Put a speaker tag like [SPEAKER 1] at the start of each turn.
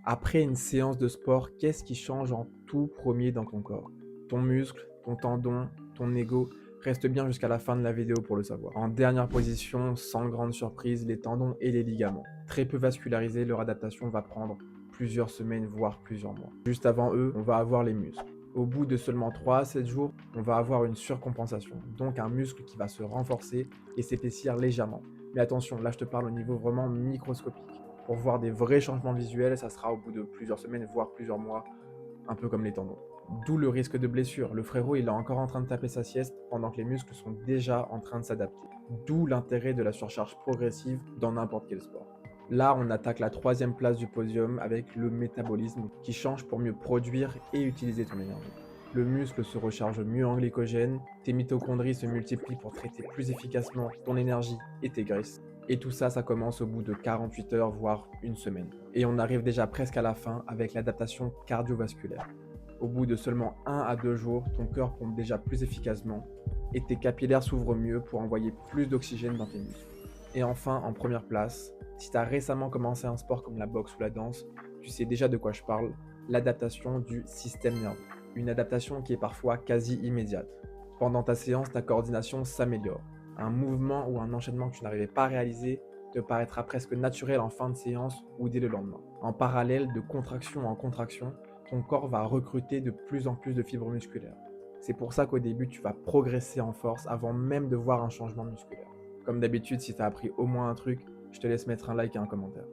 [SPEAKER 1] Après une séance de sport, qu'est-ce qui change en tout premier dans ton corps? Ton muscle, ton tendon, ton ego? Reste bien jusqu'à la fin de la vidéo pour le savoir. En dernière position, sans grande surprise, les tendons et les ligaments. Très peu vascularisés, leur adaptation va prendre plusieurs semaines, voire plusieurs mois. Juste avant eux, on va avoir les muscles. Au bout de seulement 3 à 7 jours, on va avoir une surcompensation, donc un muscle qui va se renforcer et s'épaissir légèrement. Mais attention, là je te parle au niveau vraiment microscopique. Pour voir des vrais changements visuels, ça sera au bout de plusieurs semaines, voire plusieurs mois, un peu comme les tendons. D'où le risque de blessure. Le frérot, il est encore en train de taper sa sieste pendant que les muscles sont déjà en train de s'adapter. D'où l'intérêt de la surcharge progressive dans n'importe quel sport. Là, on attaque la troisième place du podium avec le métabolisme qui change pour mieux produire et utiliser ton énergie. Le muscle se recharge mieux en glycogène, tes mitochondries se multiplient pour traiter plus efficacement ton énergie et tes graisses. Et tout ça, ça commence au bout de 48 heures, voire une semaine. Et on arrive déjà presque à la fin avec l'adaptation cardiovasculaire. Au bout de seulement 1 à 2 jours, ton cœur pompe déjà plus efficacement et tes capillaires s'ouvrent mieux pour envoyer plus d'oxygène dans tes muscles. Et enfin, en première place, si tu as récemment commencé un sport comme la boxe ou la danse, tu sais déjà de quoi je parle, l'adaptation du système nerveux. Une adaptation qui est parfois quasi immédiate. Pendant ta séance, ta coordination s'améliore. Un mouvement ou un enchaînement que tu n'arrivais pas à réaliser te paraîtra presque naturel en fin de séance ou dès le lendemain. En parallèle, de contraction en contraction, ton corps va recruter de plus en plus de fibres musculaires. C'est pour ça qu'au début, tu vas progresser en force avant même de voir un changement musculaire. Comme d'habitude, si tu as appris au moins un truc, je te laisse mettre un like et un commentaire.